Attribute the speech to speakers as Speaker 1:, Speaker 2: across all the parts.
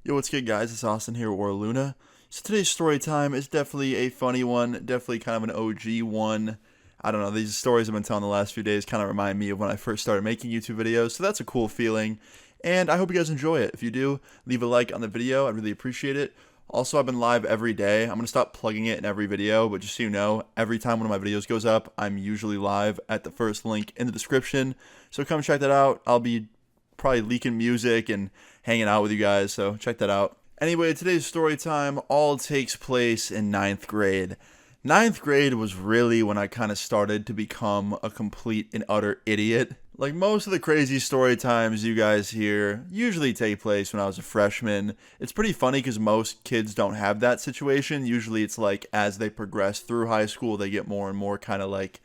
Speaker 1: Yo, what's good, guys? It's Austin here with Or Luna. So today's story time is definitely a funny one, definitely kind of an OG one. I don't know, these stories I've been telling the last few days kind of remind me of when I first started making YouTube videos, so that's a cool feeling. And I hope you guys enjoy it. If you do, leave a like on the video, I'd really appreciate it. Also, I've been live every day. I'm going to stop plugging it in every video, but just so you know, every time one of my videos goes up, I'm usually live at the first link in the description. So come check that out. I'll be probably leaking music and hanging out with you guys, so check that out. Anyway, today's story time all takes place in ninth grade. Ninth grade was really when I kind of started to become a complete and utter idiot. Like most of the crazy story times you guys hear usually take place when I was a freshman. It's pretty funny because most kids don't have that situation. Usually it's like as they progress through high school, they get more and more kind of like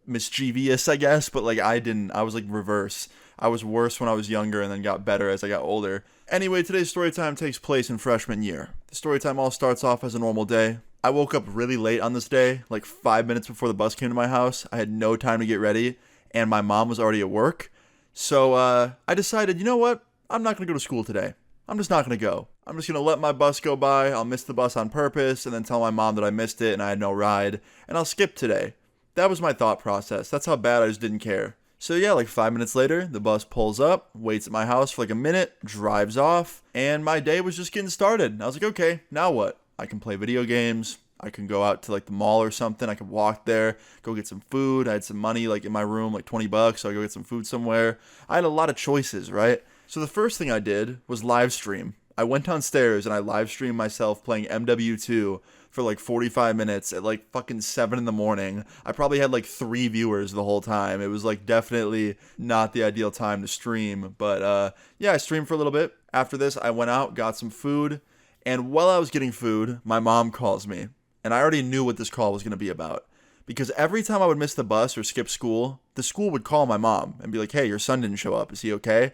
Speaker 1: mischievous, I guess, but like I didn't. I was like reverse. I was worse when I was younger and then got better as I got older. Anyway, today's story time takes place in freshman year. The story time all starts off as a normal day. I woke up really late on this day, like 5 minutes before the bus came to my house. I had no time to get ready, and my mom was already at work. So I decided, you know what? I'm not going to go to school today. I'm just not going to go. I'm just going to let my bus go by. I'll miss the bus on purpose and then tell my mom that I missed it and I had no ride, and I'll skip today. That was my thought process. That's how bad I just didn't care. So yeah, like 5 minutes later, the bus pulls up, waits at my house for like a minute, drives off, and my day was just getting started. I was like, okay, now what? I can play video games. I can go out to like the mall or something. I could walk there, go get some food. I had some money like in my room, like $20, so I go get some food somewhere. I had a lot of choices, right? So the first thing I did was live stream. I went downstairs and I live streamed myself playing MW2 for like 45 minutes at like fucking 7 in the morning. I probably had like 3 viewers the whole time. It was like definitely not the ideal time to stream. But yeah, I streamed for a little bit. After this, I went out, got some food. And while I was getting food, my mom calls me. And I already knew what this call was going to be about. Because every time I would miss the bus or skip school, the school would call my mom and be like, hey, your son didn't show up. Is he okay?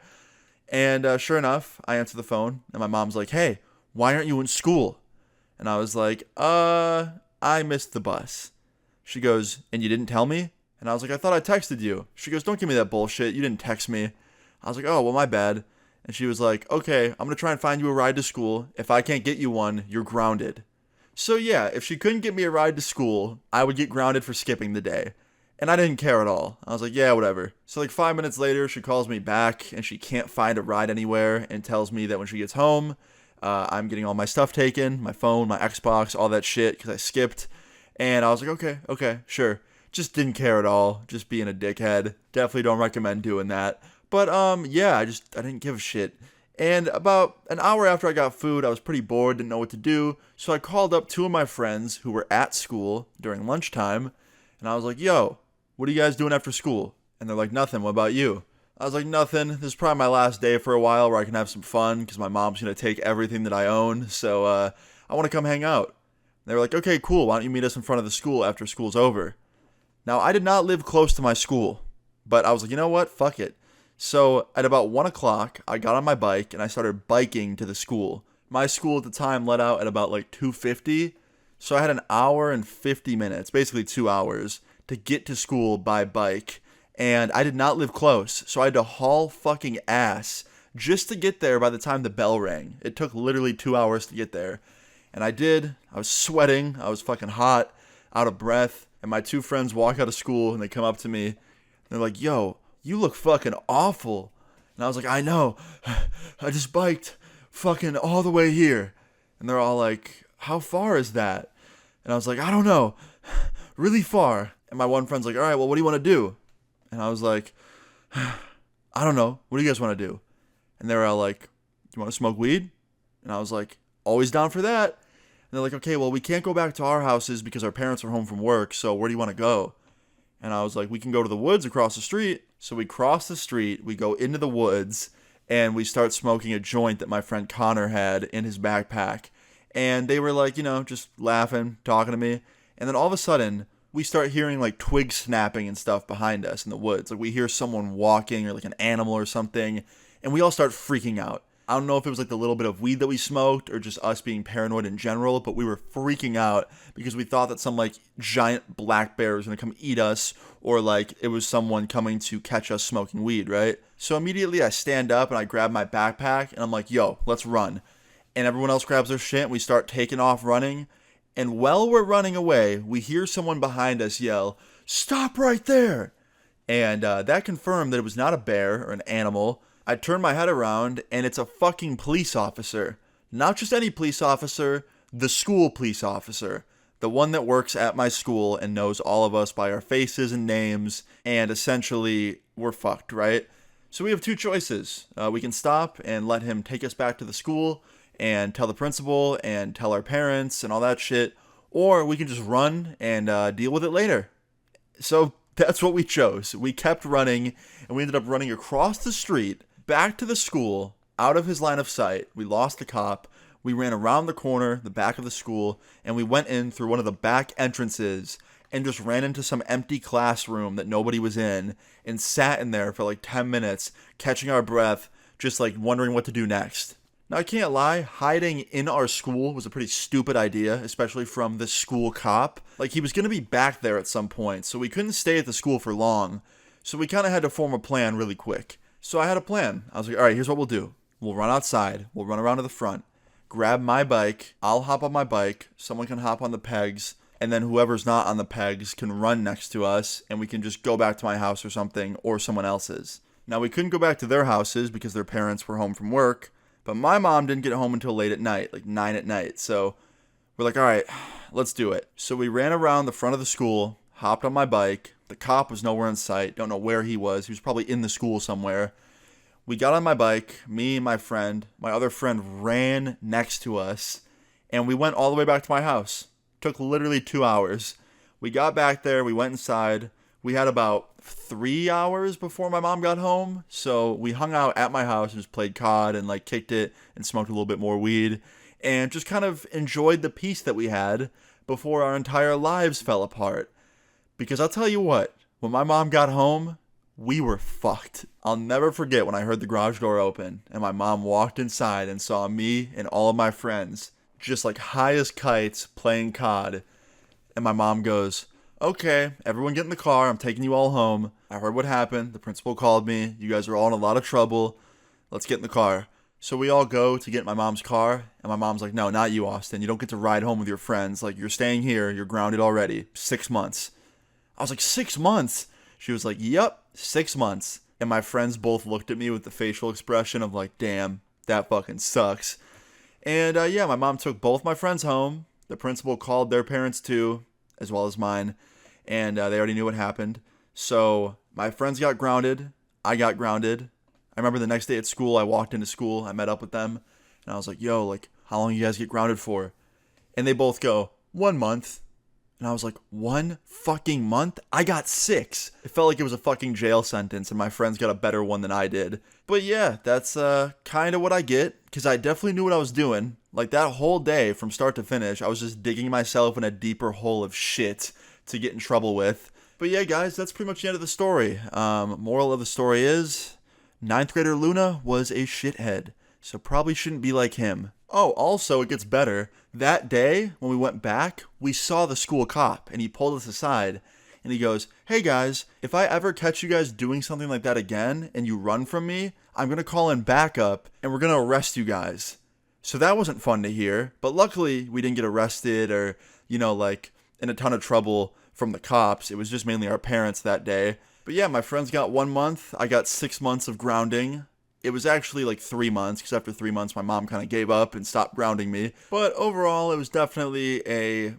Speaker 1: And sure enough, I answer the phone. And my mom's like, hey, why aren't you in school? And I was like, I missed the bus. She goes, and you didn't tell me? And I was like, I thought I texted you. She goes, don't give me that bullshit. You didn't text me. I was like, oh, well, my bad. And she was like, okay, I'm going to try and find you a ride to school. If I can't get you one, you're grounded. So yeah, if she couldn't get me a ride to school, I would get grounded for skipping the day. And I didn't care at all. I was like, yeah, whatever. So like 5 minutes later, she calls me back and she can't find a ride anywhere and tells me that when she gets home, I'm getting all my stuff taken, my phone, my Xbox, all that shit, because I skipped. And I was like, okay, sure. Just didn't care at all. Just being a dickhead. Definitely don't recommend doing that. But yeah, I didn't give a shit. And about an hour after I got food, I was pretty bored, didn't know what to do. So I called up 2 of my friends who were at school during lunchtime. And I was like, yo, what are you guys doing after school? And they're like, nothing. What about you? I was like, nothing. This is probably my last day for a while where I can have some fun because my mom's going to take everything that I own. So I want to come hang out. They were like, okay, cool. Why don't you meet us in front of the school after school's over? Now, I did not live close to my school, but I was like, you know what? Fuck it. So at about 1 o'clock, I got on my bike and I started biking to the school. My school at the time let out at about like 2:50. So I had an hour and 50 minutes, basically 2 hours, to get to school by bike. And I did not live close, so I had to haul fucking ass just to get there by the time the bell rang. It took literally 2 hours to get there. And I did. I was sweating. I was fucking hot, out of breath. And my 2 friends walk out of school and they come up to me. And they're like, yo, you look fucking awful. And I was like, I know. I just biked fucking all the way here. And they're all like, how far is that? And I was like, I don't know. Really far. And my one friend's like, all right, well, what do you want to do? And I was like, I don't know. What do you guys want to do? And they were all like, you want to smoke weed? And I was like, always down for that. And they're like, okay, well, we can't go back to our houses because our parents are home from work. So where do you want to go? And I was like, we can go to the woods across the street. So we cross the street, we go into the woods, and we start smoking a joint that my friend Connor had in his backpack. And they were like, just laughing, talking to me. And then all of a sudden, we start hearing like twigs snapping and stuff behind us in the woods. Like we hear someone walking or like an animal or something, and we all start freaking out. I don't know if it was like the little bit of weed that we smoked or just us being paranoid in general, but we were freaking out because we thought that some like giant black bear was going to come eat us, or like it was someone coming to catch us smoking weed, right? So immediately I stand up and I grab my backpack and I'm like, yo, let's run. And everyone else grabs their shit and we start taking off running. And while we're running away, we hear someone behind us yell, "Stop right there!" And that confirmed that it was not a bear or an animal. I turn my head around and it's a fucking police officer. Not just any police officer, the school police officer. The one that works at my school and knows all of us by our faces and names. And essentially, we're fucked, right? So we have two choices. We can stop and let him take us back to the school and tell the principal and tell our parents and all that shit. Or we can just run and deal with it later. So that's what we chose. We kept running and we ended up running across the street, back to the school, out of his line of sight. We lost the cop. We ran around the corner, the back of the school, and we went in through one of the back entrances and just ran into some empty classroom that nobody was in and sat in there for like 10 minutes, catching our breath, just like wondering what to do next. Now, I can't lie, hiding in our school was a pretty stupid idea, especially from this school cop. Like, he was going to be back there at some point, so we couldn't stay at the school for long. So we kind of had to form a plan really quick. So I had a plan. I was like, all right, here's what we'll do. We'll run outside. We'll run around to the front. Grab my bike. I'll hop on my bike. Someone can hop on the pegs. And then whoever's not on the pegs can run next to us, and we can just go back to my house or something, or someone else's. Now, we couldn't go back to their houses because their parents were home from work. But my mom didn't get home until late at night, like 9 at night. So we're like, all right, let's do it. So we ran around the front of the school, hopped on my bike. The cop was nowhere in sight. Don't know where he was. He was probably in the school somewhere. We got on my bike, me and my friend. My other friend ran next to us. And we went all the way back to my house. Took literally 2 hours. We got back there. We went inside. We had about 3 hours before my mom got home, so we hung out at my house and just played COD and like kicked it and smoked a little bit more weed and just kind of enjoyed the peace that we had before our entire lives fell apart. Because I'll tell you what, when my mom got home, we were fucked. I'll never forget when I heard the garage door open and my mom walked inside and saw me and all of my friends just like high as kites playing COD. And my mom goes, "Okay, everyone get in the car. I'm taking you all home. I heard what happened. The principal called me. You guys are all in a lot of trouble. Let's get in the car." So we all go to get in my mom's car. And my mom's like, "No, not you, Austin. You don't get to ride home with your friends. Like, you're staying here. You're grounded already. 6 months." I was like, 6 months? She was like, "Yep, 6 months." And my friends both looked at me with the facial expression of like, damn, that fucking sucks. And yeah, my mom took both my friends home. The principal called their parents too, as well as mine. And they already knew what happened. So my friends got grounded. I got grounded. I remember the next day at school, I walked into school. I met up with them. And I was like, "Yo, like, how long you guys get grounded for?" And they both go, 1 month. And I was like, 1 fucking month? I got 6. It felt like it was a fucking jail sentence. And my friends got a better one than I did. But yeah, that's kind of what I get. Because I definitely knew what I was doing. Like, that whole day, from start to finish, I was just digging myself in a deeper hole of shit to get in trouble with. But yeah, guys, that's pretty much the end of the story. Moral of the story is, 9th grader Luna was a shithead, so probably shouldn't be like him. Oh, also, it gets better. That day, when we went back, we saw the school cop, and he pulled us aside, and he goes, "Hey guys, if I ever catch you guys doing something like that again, and you run from me, I'm going to call in backup, and we're going to arrest you guys." So that wasn't fun to hear, but luckily, we didn't get arrested or, like, in a ton of trouble from the cops. It was just mainly our parents that day. But yeah, my friends got 1 month. I got 6 months of grounding. It was actually like 3 months, because after 3 months, my mom kind of gave up and stopped grounding me. But overall, it was definitely a,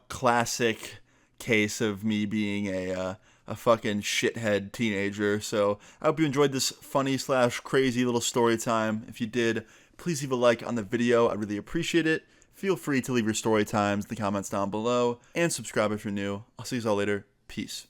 Speaker 1: classic case of me being a fucking shithead teenager. So I hope you enjoyed this funny / crazy little story time. If you did, please leave a like on the video. I'd really appreciate it. Feel free to leave your story times in the comments down below, and subscribe if you're new. I'll see you all later. Peace.